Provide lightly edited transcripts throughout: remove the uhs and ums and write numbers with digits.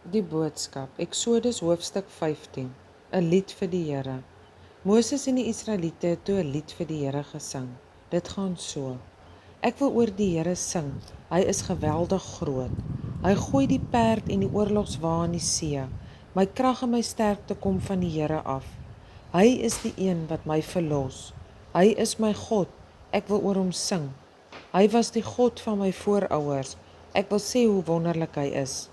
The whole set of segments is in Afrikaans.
Die boodskap, Eksodus hoofstuk 15, 'n lied vir die Here. Moses en die Israeliete het toe 'n lied vir die Here gesing. Dit gaan so: Ek wil oor die Here sing, hy is geweldig groot. Hy gooi die perd en die oorlogswa in die see. My krag en my sterkte kom van die Here af. Hy is die een wat my verlos. Hy is my God, ek wil oor hom sing. Hy was die God van my voorouers, ek wil sê hoe wonderlik hy is.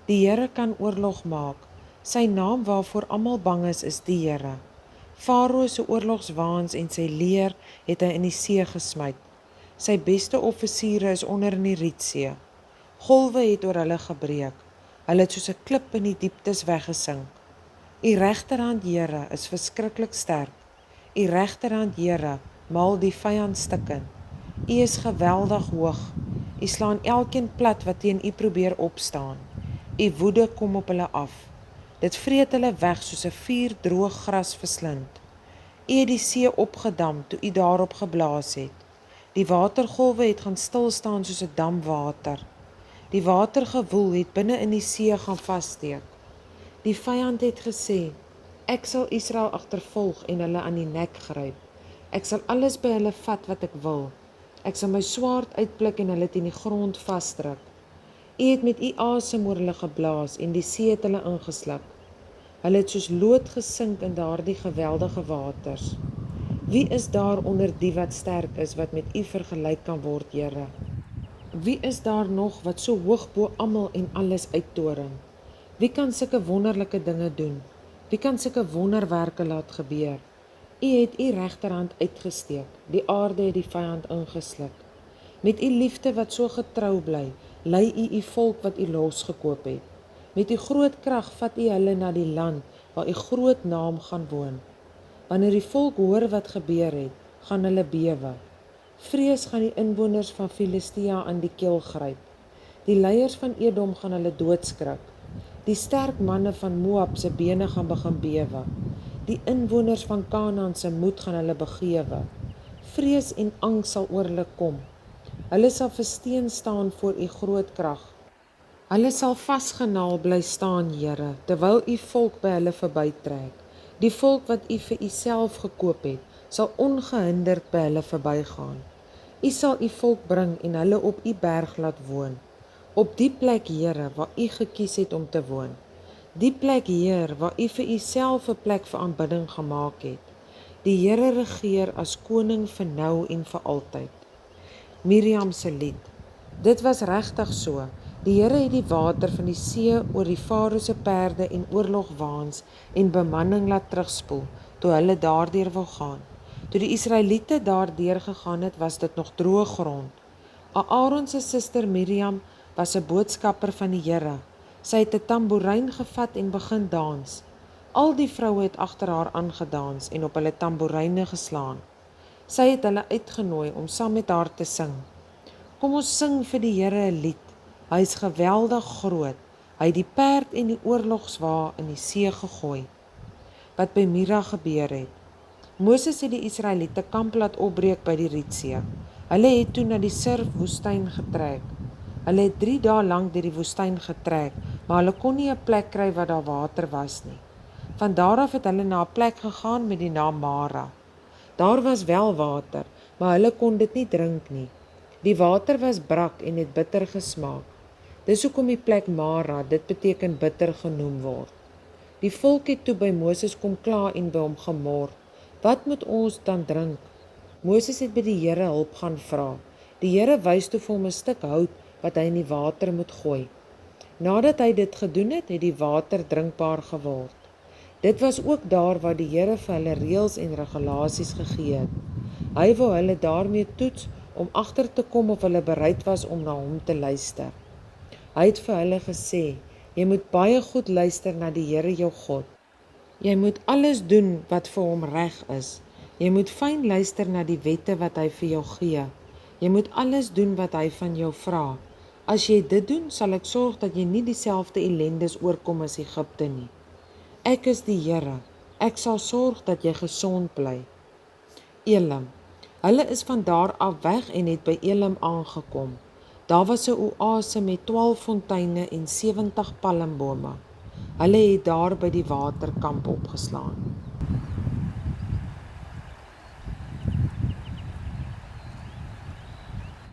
Die Here kan oorlog maak. Sy naam waarvoor almal bang is die Here. Farao se oorlogswaans en sy leer het hy in die see gesmyt. Sy beste offisiere is onder in die Rietsee. Golwe het oor hulle gebreek. Hulle het soos 'n klip in die dieptes weggesink. U regterhand, Here, is verskriklik sterk. U regterhand, Here, maal die vyand stukkend. U is geweldig hoog. U slaan elkeen plat wat teen u probeer opstaan. U woede kom op hulle af. Dit vreet hulle weg soos 'n vuur droog gras verslind. U het die see opgedam toe u daarop geblaas het. Die watergolwe het gaan stil staan soos 'n dam water. Die watergewoel het binne in die see gaan vassteek. Die vyand het gesê, ek sal Israel agtervolg en hulle aan die nek gryp. Ek sal alles by hulle vat wat ek wil. Ek sal my swaard uitblik en hulle teen die grond vasdruk. U het met u asem oor hulle geblaas en die see het hulle ingesluk. Hulle het soos lood gesink in daardie geweldige waters. Wie is daar onder die wat sterk is, wat met u vergelyk kan word, Here? Wie is daar nog wat so hoog bo almal en alles uittoring? Wie kan sulke wonderlike dinge doen? Wie kan sulke wonderwerke laat gebeur? U het u regterhand uitgesteek, die aarde het die vyand ingesluk. Met u liefde wat so getrou bly, lei u volk wat u losgekoop het. Met u groot krag vat u hulle na die land waar u groot naam gaan woon. Wanneer die volk hoor wat gebeur het, gaan hulle bewe. Vrees gaan die inwoners van Filistia aan die keel gryp. Die leiers van Edom gaan hulle doodskrik. Die sterk manne van Moab se bene gaan begin bewe. Die inwoners van Kanaan se moed gaan hulle begewe. Vrees en angs sal oor hulle kom. Hulle sal versteen staan voor u groot krag. Hulle sal vasgenaal bly staan, Here, terwyl u volk by hulle verbytrek. Die volk wat u vir u self gekoop het, sal ongehinderd by hulle verbygaan. U sal u volk bring en hulle op u berg laat woon. Op die plek, Here, waar u gekies het om te woon. Die plek, Heer, waar u vir u self 'n plek vir aanbidding gemaak het. Die Here regeer as koning vir nou en vir altyd. Miriam se lied. Dit was regtig so. Die Here het die water van die see oor die Farao se perde en oorlogwaans en bemanning laat terugspoel, toe hulle daardeur wou gaan. Toe die Israeliete daardeur gegaan het, was dit nog droë grond. Aaron se suster Miriam was 'n boodskapper van die Here. Sy het 'n tamboerijn gevat en begin dans. Al die vroue het agter haar aangedans en op hulle tamboeryne geslaan. Sy het hulle uitgenooi om saam met haar te sing. Kom ons sing vir die Here 'n lied. Hy is geweldig groot. Hy het die perd en die oorlogswa in die see gegooi. Wat by Mira gebeur het. Moses het die Israeliete kamp laat opbreek by die Rietsee. Hulle het toe na die Surf woestyn getrek. Hulle het 3 dae lank deur die woestyn getrek, maar hulle kon nie 'n plek kry waar daar water was nie. Van daar af het hulle na 'n plek gegaan met die naam Mara. Daar was wel water, maar hulle kon dit nie drink nie. Die water was brak en het bitter gesmaak. Dis hoekom die plek Mara, dit beteken bitter, genoem word. Die volk het toe by Moses kom kla en by hom gemor. Wat moet ons dan drink? Moses het by die Here hulp gaan vra. Die Here wys toe vir hom 'n stuk hout wat hy in die water moet gooi. Nadat hy dit gedoen het, het die water drinkbaar geword. Dit was ook daar waar die Here vir hulle reëls en regulasies gegee het. Hy wou hulle daarmee toets om agter te kom of hulle bereid was om na hom te luister. Hy het vir hulle gesê, jy moet baie goed luister na die Here jou God. Jy moet alles doen wat vir hom reg is. Jy moet fyn luister na die wette wat hy vir jou gee. Jy moet alles doen wat hy van jou vra. As jy dit doen, sal ek sorg dat jy nie dieselfde ellendes oorkom as Egipte nie. Ek is die Here. Ek sal sorg dat jy gesond bly. Elim. Hulle is van daar af weg en het by Elim aangekom. Daar was 'n oase met 12 fonteine en 70 palmbome. Hulle het daar by die waterkamp opgeslaan.